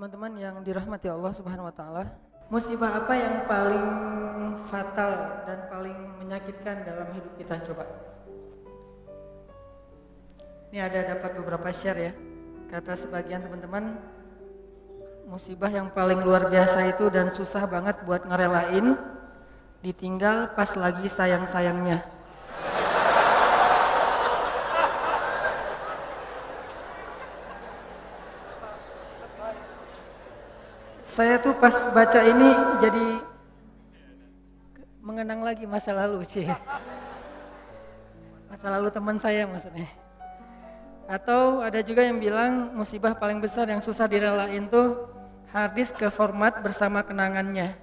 Teman-teman yang dirahmati Allah Subhanahu wa taala, musibah apa yang paling fatal dan paling menyakitkan dalam hidup kita coba? Ini ada dapat beberapa share ya. Kata sebagian teman-teman, musibah yang paling luar biasa itu dan susah banget buat ngerelain, ditinggal pas lagi sayang-sayangnya. Saya tuh pas baca ini jadi mengenang lagi masa lalu sih. Masa lalu teman saya maksudnya. Atau ada juga yang bilang musibah paling besar yang susah direlain tuh harddisk ke format bersama kenangannya.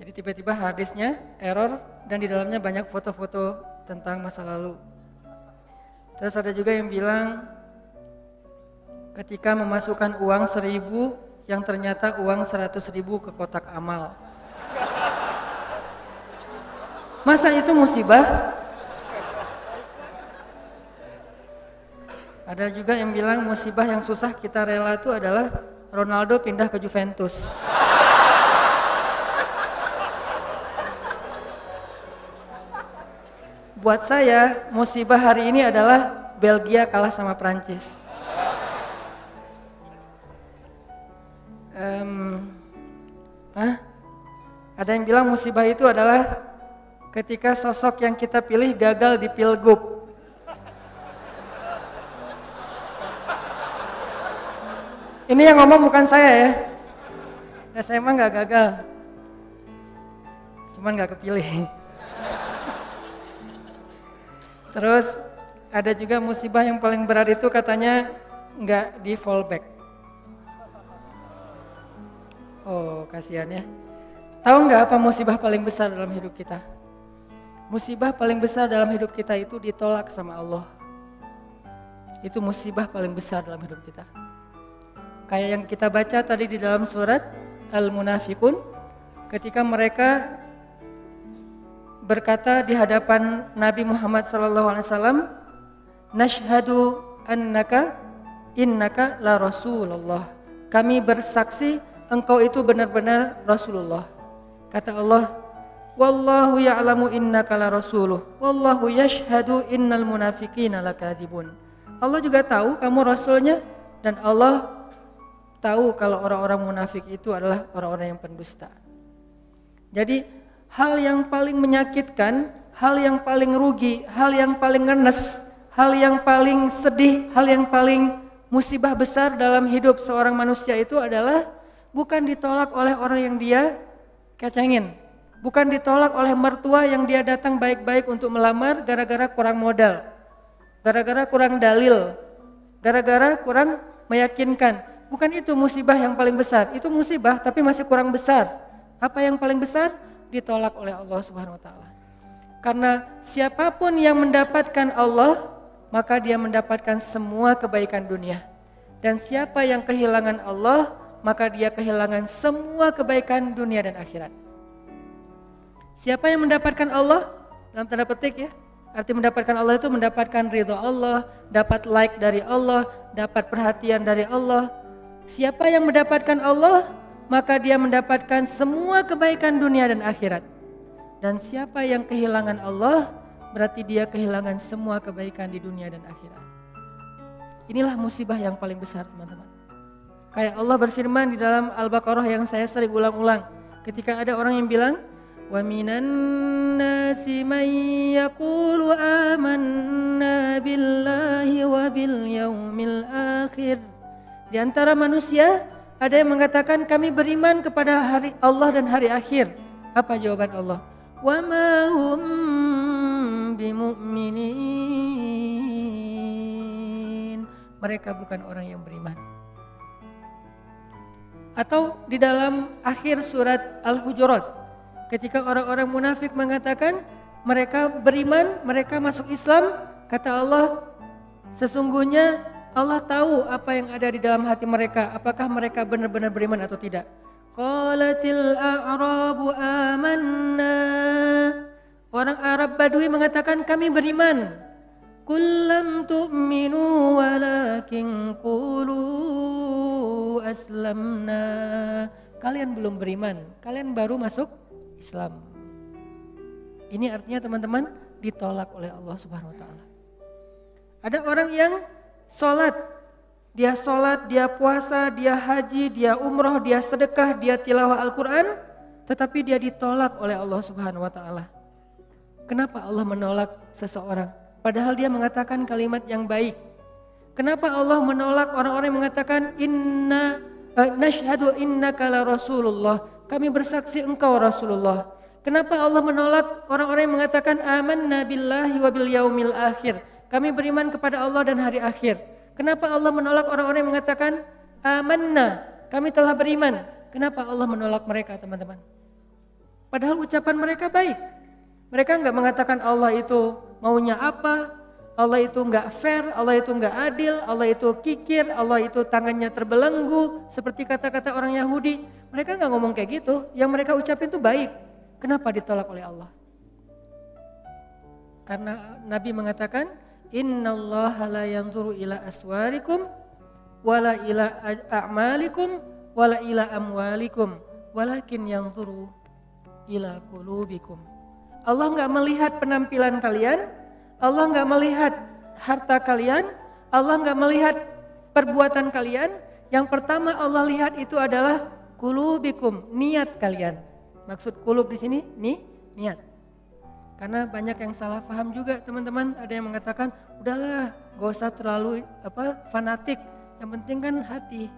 Jadi tiba-tiba harddisknya error dan di dalamnya banyak foto-foto tentang masa lalu. Terus ada juga yang bilang ketika memasukkan uang 1.000 yang ternyata uang 100.000 ke kotak amal. Masa itu musibah? Ada juga yang bilang musibah yang susah kita rela itu adalah Ronaldo pindah ke Juventus. Buat saya musibah hari ini adalah Belgia kalah sama Prancis. Ada yang bilang musibah itu adalah ketika sosok yang kita pilih gagal di pilgub. Ini yang ngomong bukan saya ya. Saya emang gak gagal, cuman gak kepilih. Terus ada juga musibah yang paling berat itu katanya gak di fallback. Oh, kasihan ya. Tahu nggak apa musibah paling besar dalam hidup kita? Musibah paling besar dalam hidup kita itu ditolak sama Allah. Itu musibah paling besar dalam hidup kita. Kayak yang kita baca tadi di dalam surat Al-Munafiqun, ketika mereka berkata di hadapan Nabi Muhammad SAW, "Nashhadu annaka innaka la Rasulullah." Kami bersaksi engkau itu benar-benar Rasulullah. Kata Allah, "Wallahu ya'lamu innaka la rasuluh, wallahu yashhadu innal munafiqina lakadzibun." Allah juga tahu kamu rasulnya dan Allah tahu kalau orang-orang munafik itu adalah orang-orang yang pendusta. Jadi hal yang paling menyakitkan, hal yang paling rugi, hal yang paling ngenes, hal yang paling sedih, hal yang paling musibah besar dalam hidup seorang manusia itu adalah bukan ditolak oleh orang yang dia kecengin, bukan ditolak oleh mertua yang dia datang baik-baik untuk melamar gara-gara kurang modal, gara-gara kurang dalil, gara-gara kurang meyakinkan. Bukan itu musibah yang paling besar, itu musibah tapi masih kurang besar. Apa yang paling besar? Ditolak oleh Allah Subhanahu wa taala. Karena siapapun yang mendapatkan Allah, maka dia mendapatkan semua kebaikan dunia. Dan siapa yang kehilangan Allah, maka dia kehilangan semua kebaikan dunia dan akhirat. Siapa yang mendapatkan Allah? Dalam tanda petik ya. Arti mendapatkan Allah itu mendapatkan ridho Allah, dapat like dari Allah, dapat perhatian dari Allah. Siapa yang mendapatkan Allah, maka dia mendapatkan semua kebaikan dunia dan akhirat. Dan siapa yang kehilangan Allah, berarti dia kehilangan semua kebaikan di dunia dan akhirat. Inilah musibah yang paling besar, teman-teman. Kayak Allah berfirman di dalam Al-Baqarah yang saya sering ulang-ulang. Ketika ada orang yang bilang, "Wa minan nasi may yaqulu amanna billahi wa bil yaumil akhir." Di antara manusia ada yang mengatakan kami beriman kepada hari Allah dan hari akhir. Apa jawaban Allah? "Wa ma hum bimu'minin." Mereka bukan orang yang beriman. Atau di dalam akhir surat Al-Hujurat, ketika orang-orang munafik mengatakan mereka beriman, mereka masuk Islam, kata Allah, sesungguhnya Allah tahu apa yang ada di dalam hati mereka, apakah mereka benar-benar beriman atau tidak. Qalatil a'rabu amanna. Orang Arab Badui mengatakan kami beriman. Qul lam tu'minu walakin qulu aslamna. Kalian belum beriman, kalian baru masuk Islam. Ini artinya teman-teman ditolak oleh Allah Subhanahu wa taala. Ada orang yang sholat, dia puasa, dia haji, dia umroh, dia sedekah, dia tilawah Al-Quran, tetapi dia ditolak oleh Allah Subhanahu wa taala. Kenapa Allah menolak seseorang? Padahal dia mengatakan kalimat yang baik. Kenapa Allah menolak orang-orang yang mengatakan nashhadu innaka la Rasulullah, kami bersaksi engkau Rasulullah. Kenapa Allah menolak orang-orang yang mengatakan amanna billahi wa bil yaumil akhir, kami beriman kepada Allah dan hari akhir. Kenapa Allah menolak orang-orang yang mengatakan amanna, kami telah beriman? Kenapa Allah menolak mereka teman-teman? Padahal ucapan mereka baik. Mereka enggak mengatakan Allah itu maunya apa, Allah itu enggak fair, Allah itu enggak adil, Allah itu kikir, Allah itu tangannya terbelenggu, seperti kata-kata orang Yahudi. Mereka enggak ngomong kayak gitu, yang mereka ucapin itu baik. Kenapa ditolak oleh Allah? Karena Nabi mengatakan, innallaha la yanzuru ila aswarikum, wala ila a'malikum, wala ila amwalikum, walakin yanzuru ila qulubikum. Allah enggak melihat penampilan kalian, Allah enggak melihat harta kalian, Allah enggak melihat perbuatan kalian. Yang pertama Allah lihat itu adalah qulubikum, niat kalian. Maksud qulub di sini niat. Karena banyak yang salah paham juga teman-teman. Ada yang mengatakan udahlah gak usah terlalu fanatik. Yang penting kan hati.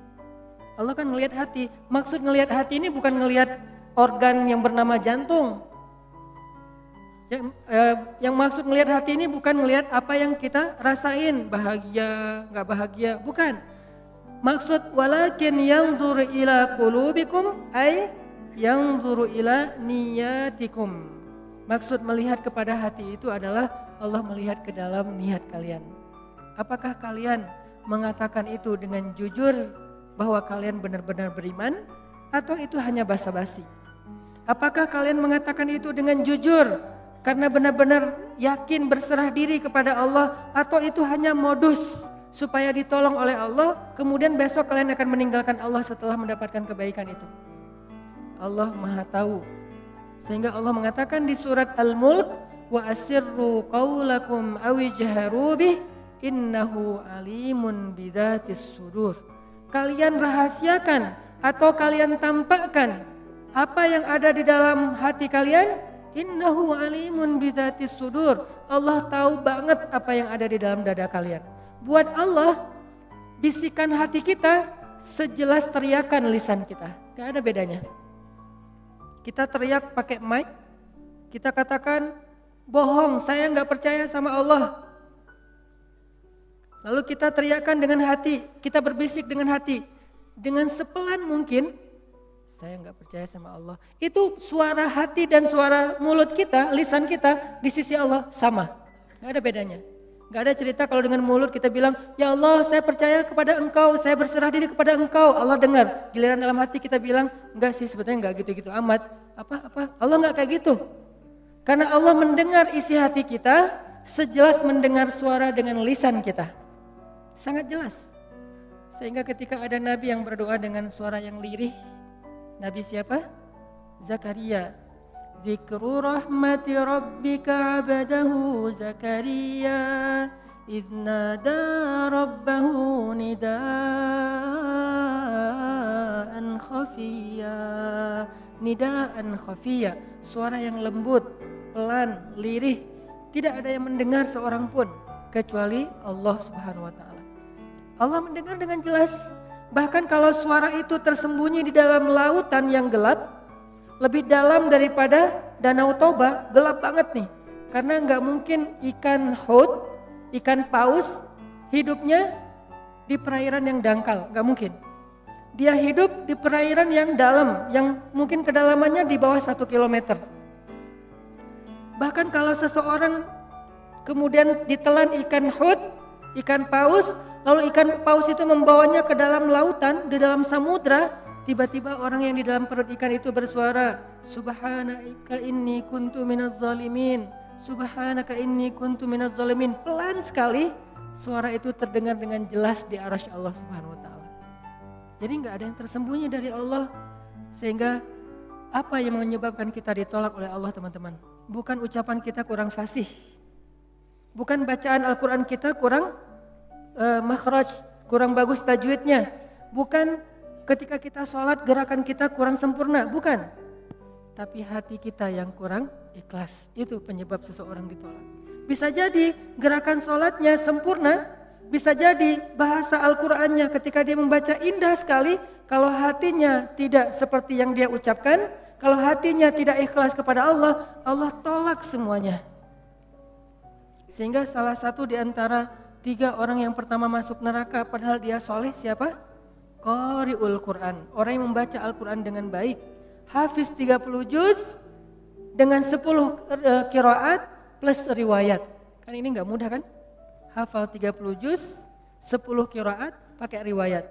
Allah kan ngelihat hati. Maksud ngelihat hati ini bukan ngelihat organ yang bernama jantung. Yang maksud ngelihat hati ini bukan ngelihat apa yang kita rasain, bahagia, gak bahagia, bukan. Maksud walakin yanzur ila qulubikum ay yanzuru ila niyatikum. Maksud melihat kepada hati itu adalah Allah melihat ke dalam niat kalian. Apakah kalian mengatakan itu dengan jujur bahwa kalian benar-benar beriman, atau itu hanya basa-basi? Apakah kalian mengatakan itu dengan jujur karena benar-benar yakin berserah diri kepada Allah, atau itu hanya modus supaya ditolong oleh Allah, kemudian besok kalian akan meninggalkan Allah setelah mendapatkan kebaikan itu? Allah Maha tahu. Sehingga Allah mengatakan di surat Al-Mulk, wa asirru qaulakum aw ijharu bih innahu alimun bidzatis sudur. Kalian rahasiakan atau kalian tampakkan apa yang ada di dalam hati kalian, innahu alimun bidzatis sudur. Allah tahu banget apa yang ada di dalam dada kalian. Buat Allah, bisikan hati kita sejelas teriakan lisan kita. Gak ada bedanya. Kita teriak pakai mic, kita katakan bohong, saya nggak percaya sama Allah. Lalu kita teriakkan dengan hati, kita berbisik dengan hati, dengan sepelan mungkin, saya nggak percaya sama Allah. Itu suara hati dan suara mulut kita, lisan kita di sisi Allah sama, nggak ada bedanya. Nggak ada cerita kalau dengan mulut kita bilang, ya Allah saya percaya kepada engkau, saya berserah diri kepada engkau, Allah dengar. Giliran dalam hati kita bilang, enggak sih sebetulnya enggak gitu-gitu amat. Apa? Allah enggak kayak gitu. Karena Allah mendengar isi hati kita, sejelas mendengar suara dengan lisan kita. Sangat jelas. Sehingga ketika ada Nabi yang berdoa dengan suara yang lirih, Nabi siapa? Zakaria. Zikru rahmati rabbika abadahu Zakaria idh nada rabbahu nidaan khafiyya. Nidaan khafiyya, suara yang lembut, pelan, lirih. Tidak ada yang mendengar seorang pun kecuali Allah Subhanahu wa taala. Allah mendengar dengan jelas. Bahkan kalau suara itu tersembunyi di dalam lautan yang gelap, lebih dalam daripada Danau Toba, gelap banget nih. Karena nggak mungkin ikan haut, ikan paus hidupnya di perairan yang dangkal, nggak mungkin. Dia hidup di perairan yang dalam, yang mungkin kedalamannya di bawah 1 kilometer. Bahkan kalau seseorang kemudian ditelan ikan haut, ikan paus, lalu ikan paus itu membawanya ke dalam lautan, di dalam samudra, tiba-tiba orang yang di dalam perut ikan itu bersuara, Subhanaka inni kuntu minaz zalimin, Subhanaka inni kuntu minaz zalimin. Pelan sekali suara itu terdengar dengan jelas di arasy Allah Subhanahu wa taala. Jadi nggak ada yang tersembunyi dari Allah. Sehingga apa yang menyebabkan kita ditolak oleh Allah teman-teman? Bukan ucapan kita kurang fasih. Bukan bacaan Al-Quran kita kurang makhraj, kurang bagus tajwidnya. Bukan ketika kita sholat gerakan kita kurang sempurna, bukan. Tapi hati kita yang kurang ikhlas, itu penyebab seseorang ditolak. Bisa jadi gerakan sholatnya sempurna, bisa jadi bahasa Al-Qurannya ketika dia membaca indah sekali, kalau hatinya tidak seperti yang dia ucapkan, kalau hatinya tidak ikhlas kepada Allah, Allah tolak semuanya. Sehingga salah satu di antara 3 orang yang pertama masuk neraka padahal dia soleh siapa? Qari'ul Quran, orang yang membaca Al-Quran dengan baik. Hafiz 30 juz dengan 10 qiraat plus riwayat. Kan ini enggak mudah kan? Hafal 30 juz, 10 qiraat pakai riwayat.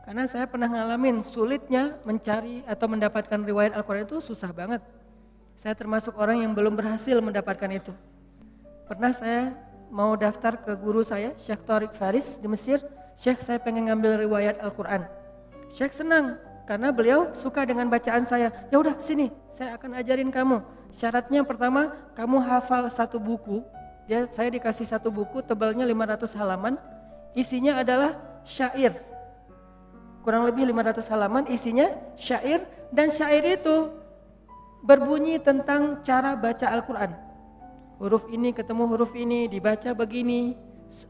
Karena saya pernah ngalamin sulitnya mencari atau mendapatkan riwayat Al-Quran itu susah banget. Saya termasuk orang yang belum berhasil mendapatkan itu. Pernah saya mau daftar ke guru saya, Syekh Tariq Faris di Mesir. Syekh, saya pengen ngambil riwayat Al-Quran. Syekh senang karena beliau suka dengan bacaan saya. Ya udah sini, saya akan ajarin kamu. Syaratnya pertama, kamu hafal 1 buku. Saya dikasih 1 buku, tebalnya 500 halaman. Isinya adalah syair. Kurang lebih 500 halaman, isinya syair. Dan syair itu berbunyi tentang cara baca Al-Quran. Huruf ini ketemu huruf ini, dibaca begini.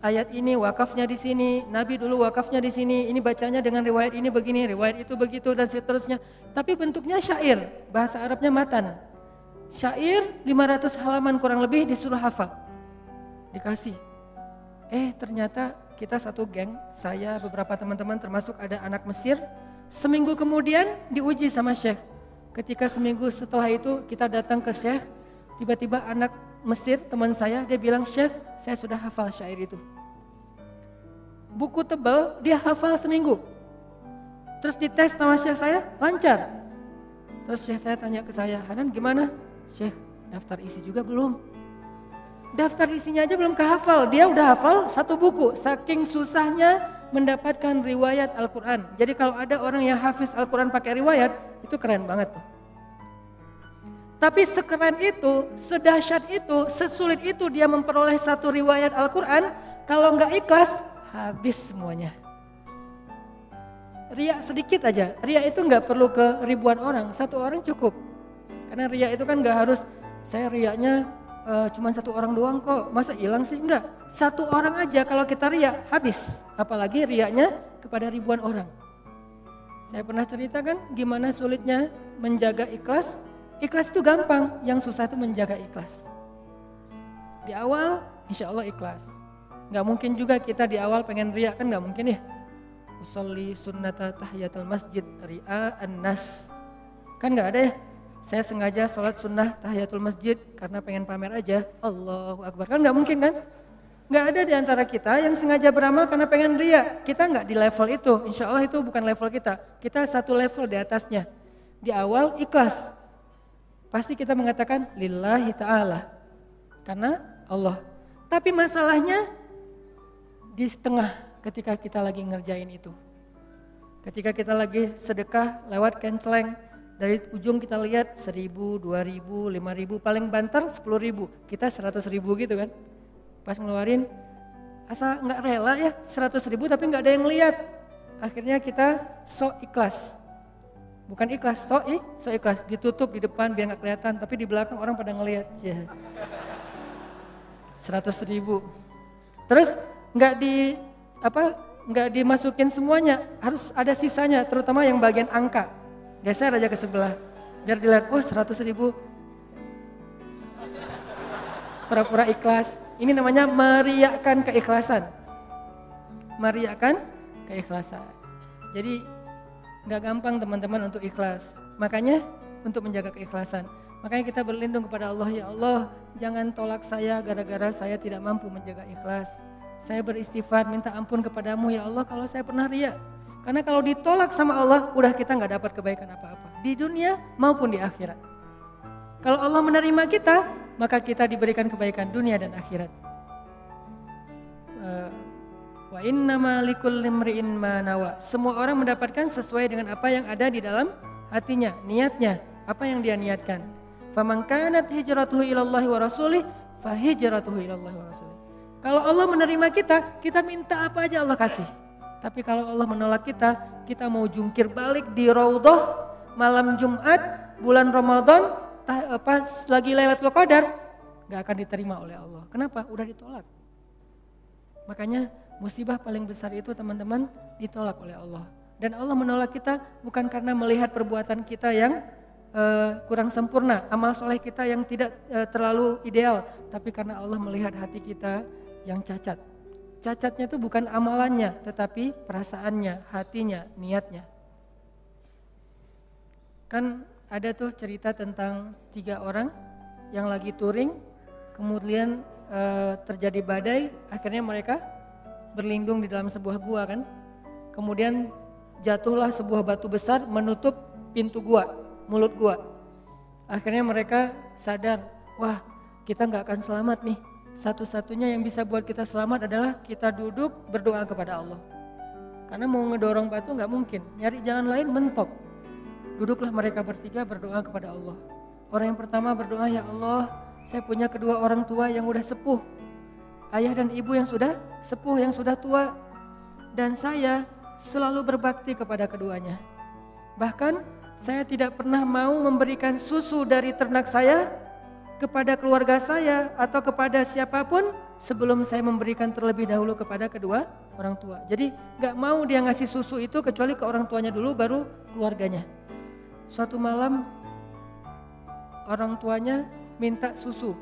Ayat ini wakafnya di sini, Nabi dulu wakafnya di sini, ini bacanya dengan riwayat ini begini, riwayat itu begitu dan seterusnya. Tapi bentuknya syair, bahasa Arabnya matan. Syair 500 halaman kurang lebih disuruh hafal. Dikasih. Ternyata kita satu geng, saya beberapa teman-teman termasuk ada anak Mesir. Seminggu kemudian diuji sama Syekh. Ketika seminggu setelah itu kita datang ke Syekh, tiba-tiba anak Mesir teman saya, dia bilang, Syekh, saya sudah hafal syair itu. Buku tebal, dia hafal seminggu. Terus dites sama Syekh saya, lancar. Terus Syekh saya tanya ke saya, Hanan gimana? Syekh, daftar isi juga belum? Daftar isinya aja belum kehafal, dia udah hafal 1 buku. Saking susahnya mendapatkan riwayat Al-Quran. Jadi kalau ada orang yang hafiz Al-Quran pakai riwayat, itu keren banget. Tapi sekeren itu, sedahsyat itu, sesulit itu dia memperoleh 1 riwayat Al-Quran, kalau nggak ikhlas, habis semuanya. Riya sedikit aja, riya itu nggak perlu ke ribuan orang, 1 orang cukup. Karena riya itu kan nggak harus, saya riyanya cuma 1 orang doang kok, masa hilang sih? Enggak, 1 orang aja kalau kita riya, habis. Apalagi riyanya kepada ribuan orang. Saya pernah ceritakan gimana sulitnya menjaga ikhlas. Ikhlas itu gampang, yang susah itu menjaga ikhlas. Di awal insya Allah ikhlas. Gak mungkin juga kita di awal pengen riya, kan gak mungkin ya. Usolli sunnata tahiyatul masjid ri'a an-nas. Kan gak ada ya. Saya sengaja sholat sunnah tahiyatul masjid karena pengen pamer aja. Allahu Akbar, kan gak mungkin kan? Gak ada di antara kita yang sengaja beramal karena pengen riya. Kita gak di level itu, insya Allah itu bukan level kita. Kita 1 level di atasnya. Di awal ikhlas. Pasti kita mengatakan lillahi ta'ala. Karena Allah. Tapi masalahnya di tengah ketika kita lagi ngerjain itu. Ketika kita lagi sedekah lewat kenceleng. Dari ujung kita lihat 1.000, 2.000, 5.000, paling banter 10.000. Kita 100.000 gitu kan. Pas ngeluarin, asa nggak rela ya 100.000 tapi nggak ada yang lihat. Akhirnya kita sok ikhlas. Bukan ikhlas, sok ikhlas. Ditutup di depan biar nggak kelihatan, tapi di belakang orang pada ngelihat. Ya. 100.000. Terus nggak dimasukin semuanya, harus ada sisanya, terutama yang bagian angka. Geser aja ke sebelah, biar dilihat, 100.000. Pura-pura ikhlas. Ini namanya meriakkan keikhlasan. Meriakkan keikhlasan. Jadi gak gampang teman-teman untuk ikhlas. Makanya untuk menjaga keikhlasan. Makanya kita berlindung kepada Allah, ya Allah jangan tolak saya gara-gara saya tidak mampu menjaga ikhlas. Saya beristighfar minta ampun kepadamu ya Allah kalau saya pernah riya. Karena kalau ditolak sama Allah, udah kita nggak dapat kebaikan apa-apa. Di dunia maupun di akhirat. Kalau Allah menerima kita, maka kita diberikan kebaikan dunia dan akhirat. Wa innama likulli imri'in ma nawa. Semua orang mendapatkan sesuai dengan apa yang ada di dalam hatinya, niatnya, apa yang dia niatkan. Faman kanat hijratuhu ilallahi wa rasulih fa hijratuhu ilallahi wa rasulih. Kalau Allah menerima kita, kita minta apa aja Allah kasih. Tapi kalau Allah menolak kita, kita mau jungkir balik di Raudhah malam Jumat, bulan Ramadan, pas lagi Lailatul Qadar, gak akan diterima oleh Allah. Kenapa? Udah ditolak. Makanya musibah paling besar itu teman-teman ditolak oleh Allah. Dan Allah menolak kita bukan karena melihat perbuatan kita yang kurang sempurna, amal soleh kita yang tidak terlalu ideal, tapi karena Allah melihat hati kita yang cacat. Cacatnya itu bukan amalannya, tetapi perasaannya, hatinya, niatnya. Kan ada tuh cerita tentang 3 orang yang lagi touring, kemudian terjadi badai, akhirnya mereka berlindung di dalam sebuah gua kan. Kemudian jatuhlah sebuah batu besar menutup pintu gua, mulut gua. Akhirnya mereka sadar, wah kita gak akan selamat nih. Satu-satunya yang bisa buat kita selamat adalah kita duduk berdoa kepada Allah. Karena mau ngedorong batu gak mungkin, nyari jalan lain mentok. Duduklah mereka bertiga berdoa kepada Allah. Orang yang pertama berdoa, ya Allah, saya punya kedua orang tua yang udah sepuh. Ayah dan ibu yang sudah sepuh, yang sudah tua. Dan saya selalu berbakti kepada keduanya. Bahkan saya tidak pernah mau memberikan susu dari ternak saya kepada keluarga saya atau kepada siapapun sebelum saya memberikan terlebih dahulu kepada kedua orang tua. Jadi gak mau dia ngasih susu itu kecuali ke orang tuanya dulu baru keluarganya. Suatu malam orang tuanya minta susu,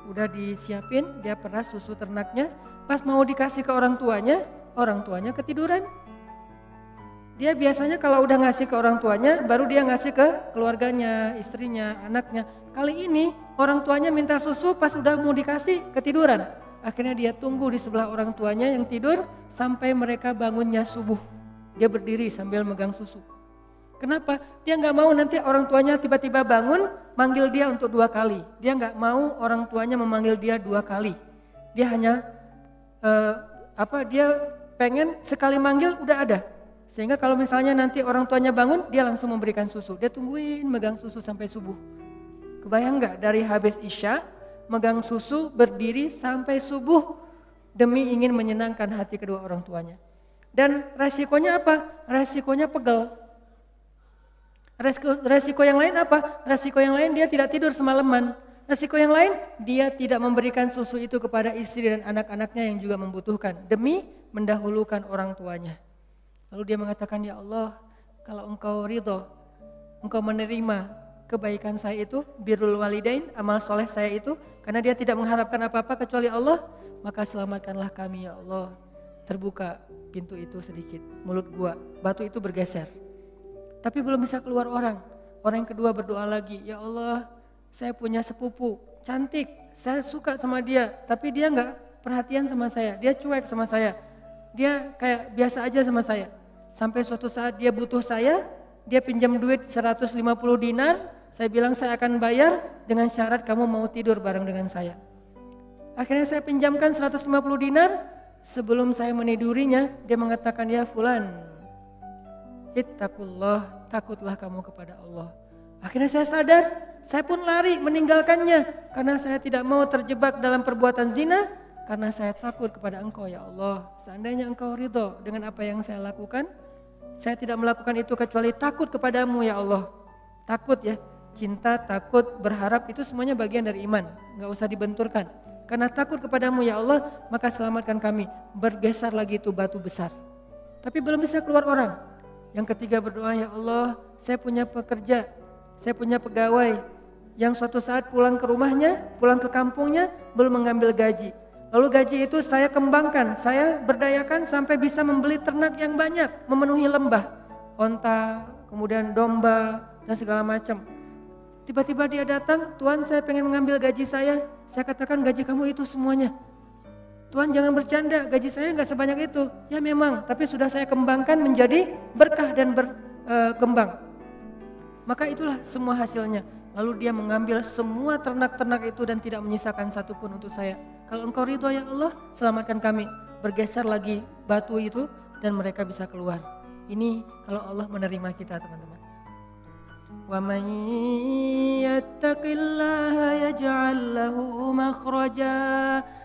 udah disiapin, dia peras susu ternaknya, pas mau dikasih ke orang tuanya ketiduran. Dia biasanya kalau udah ngasih ke orang tuanya, baru dia ngasih ke keluarganya, istrinya, anaknya. Kali ini orang tuanya minta susu, pas udah mau dikasih ketiduran. Akhirnya dia tunggu di sebelah orang tuanya yang tidur sampai mereka bangunnya subuh. Dia berdiri sambil megang susu. Kenapa? Dia nggak mau nanti orang tuanya tiba-tiba bangun, manggil dia untuk 2 kali. Dia nggak mau orang tuanya memanggil dia 2 kali. Dia hanya dia pengen sekali manggil udah ada. Sehingga kalau misalnya nanti orang tuanya bangun, dia langsung memberikan susu. Dia tungguin megang susu sampai subuh. Kebayang nggak dari habis Isya, megang susu berdiri sampai subuh demi ingin menyenangkan hati kedua orang tuanya. Dan resikonya apa? Resikonya pegel. Resiko yang lain apa? Resiko yang lain dia tidak tidur semalaman. Resiko yang lain dia tidak memberikan susu itu kepada istri dan anak-anaknya yang juga membutuhkan demi mendahulukan orang tuanya. Lalu dia mengatakan, ya Allah, kalau engkau ridho, engkau menerima kebaikan saya itu, birrul walidain, amal soleh saya itu, karena dia tidak mengharapkan apa-apa kecuali Allah, maka selamatkanlah kami ya Allah. Terbuka pintu itu sedikit, mulut gua, batu itu bergeser. Tapi belum bisa keluar orang. Orang yang kedua berdoa lagi, ya Allah, saya punya sepupu, cantik, saya suka sama dia, tapi dia enggak perhatian sama saya, dia cuek sama saya. Dia kayak biasa aja sama saya. Sampai suatu saat dia butuh saya, dia pinjam duit 150 dinar, saya bilang saya akan bayar dengan syarat kamu mau tidur bareng dengan saya. Akhirnya saya pinjamkan 150 dinar, sebelum saya menidurinya, dia mengatakan, ya fulan, ittaqullah, takutlah kamu kepada Allah. Akhirnya saya sadar, saya pun lari meninggalkannya, karena saya tidak mau terjebak dalam perbuatan zina, karena saya takut kepada engkau ya Allah. Seandainya engkau ridho dengan apa yang saya lakukan, saya tidak melakukan itu kecuali takut kepadamu ya Allah. Takut ya, cinta, takut, berharap itu semuanya bagian dari iman. Gak usah dibenturkan. Karena takut kepadamu ya Allah, maka selamatkan kami. Bergeser lagi itu batu besar. Tapi belum bisa keluar orang. Yang ketiga berdoa, ya Allah, saya punya pekerja, saya punya pegawai yang suatu saat pulang ke rumahnya, pulang ke kampungnya, belum mengambil gaji. Lalu gaji itu saya kembangkan, saya berdayakan sampai bisa membeli ternak yang banyak, memenuhi lembah, onta, kemudian domba, dan segala macam. Tiba-tiba dia datang, Tuhan saya pengen mengambil gaji saya katakan gaji kamu itu semuanya. Tuhan jangan bercanda, gaji saya nggak sebanyak itu. Ya memang, tapi sudah saya kembangkan menjadi berkah dan berkembang. Maka itulah semua hasilnya. Lalu dia mengambil semua ternak-ternak itu dan tidak menyisakan satupun untuk saya. Kalau engkau ridho ya Allah, selamatkan kami. bergeser lagi batu itu dan mereka bisa keluar. Ini kalau Allah menerima kita, teman-teman. Wa may yattaqillaha yaj'al lahu makhraja.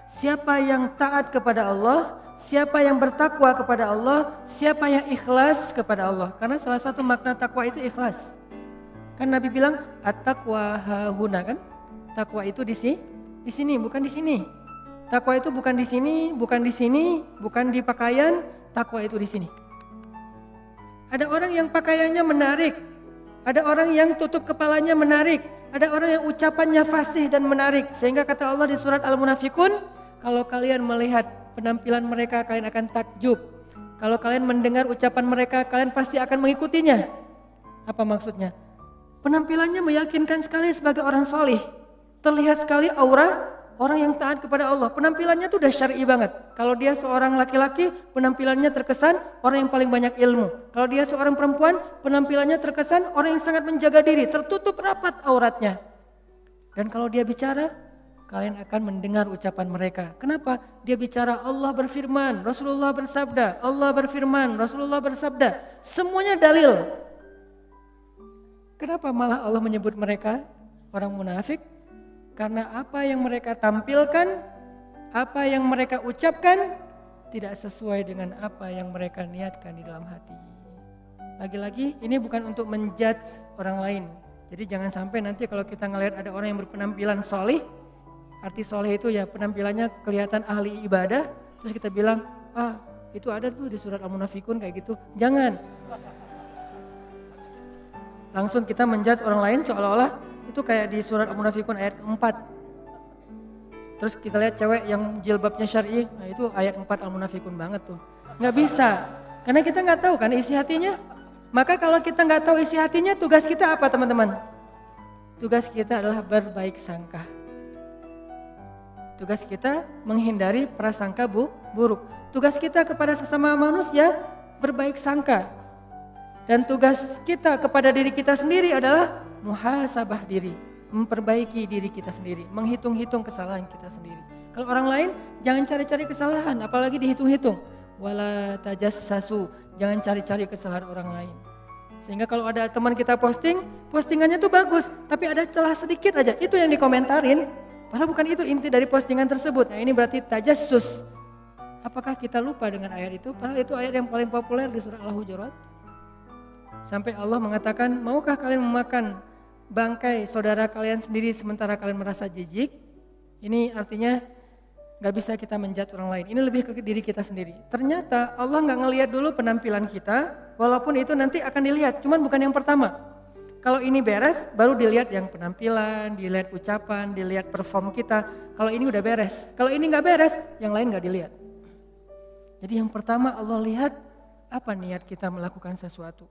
Siapa yang taat kepada Allah, siapa yang bertakwa kepada Allah, siapa yang ikhlas kepada Allah. Karena salah satu makna takwa itu ikhlas. Kan Nabi bilang at-taqwa hahuna kan? Takwa itu di sini, bukan di sini. Takwa itu bukan di sini, bukan di sini, bukan di pakaian, takwa itu di sini. Ada orang yang pakaiannya menarik, ada orang yang tutup kepalanya menarik, ada orang yang ucapannya fasih dan menarik. Sehingga kata Allah di surat Al-Munafikun, kalau kalian melihat penampilan mereka kalian akan takjub. Kalau kalian mendengar ucapan mereka kalian pasti akan mengikutinya. Apa maksudnya? Penampilannya meyakinkan sekali sebagai orang solih. Terlihat sekali aura orang yang taat kepada Allah. Penampilannya tuh udah syar'i banget. Kalau dia seorang laki-laki, penampilannya terkesan orang yang paling banyak ilmu. Kalau dia seorang perempuan, penampilannya terkesan orang yang sangat menjaga diri, tertutup rapat auratnya. Dan kalau dia bicara, kalian akan mendengar ucapan mereka. Kenapa? Dia bicara Allah berfirman, Rasulullah bersabda, Allah berfirman, Rasulullah bersabda. Semuanya dalil. Kenapa malah Allah menyebut mereka orang munafik? Karena apa yang mereka tampilkan, apa yang mereka ucapkan tidak sesuai dengan apa yang mereka niatkan di dalam hati. Lagi-lagi ini bukan untuk menjudge orang lain. Jadi jangan sampai nanti kalau kita ngelihat ada orang yang berpenampilan solih, arti solih itu ya penampilannya kelihatan ahli ibadah, terus kita bilang, itu ada tuh di surat Al-Munafikun kayak gitu. Jangan. Langsung kita menjudge orang lain seolah-olah itu kayak di surat Al-Munafikun ayat 4. Terus kita lihat cewek yang jilbabnya syar'i, nah itu ayat 4 Al-Munafikun banget tuh. Nggak bisa, karena kita nggak tahu kan isi hatinya. Maka kalau kita nggak tahu isi hatinya, tugas kita apa teman-teman? Tugas kita adalah berbaik sangka. Tugas kita menghindari prasangka buruk. Tugas kita kepada sesama manusia berbaik sangka. Dan tugas kita kepada diri kita sendiri adalah muhasabah diri, memperbaiki diri kita sendiri, menghitung-hitung kesalahan kita sendiri. Kalau orang lain jangan cari-cari kesalahan, apalagi dihitung-hitung. Wala tajassasu, jangan cari-cari kesalahan orang lain. Sehingga kalau ada teman kita postingannya tuh bagus, tapi ada celah sedikit aja, itu yang dikomentarin. Padahal bukan itu inti dari postingan tersebut. Nah ini berarti tajassus. Apakah kita lupa dengan ayat itu? Padahal itu ayat yang paling populer di surah Al-Hujurat. Sampai Allah mengatakan, maukah kalian memakan bangkai saudara kalian sendiri sementara kalian merasa jijik? Ini artinya gak bisa kita menjudge orang lain. Ini lebih ke diri kita sendiri. Ternyata Allah gak ngelihat dulu penampilan kita, walaupun itu nanti akan dilihat, cuman bukan yang pertama. Kalau ini beres, baru dilihat yang penampilan, dilihat ucapan, dilihat perform kita. Kalau ini udah beres. Kalau ini gak beres, yang lain gak dilihat. Jadi yang pertama Allah lihat apa niat kita melakukan sesuatu.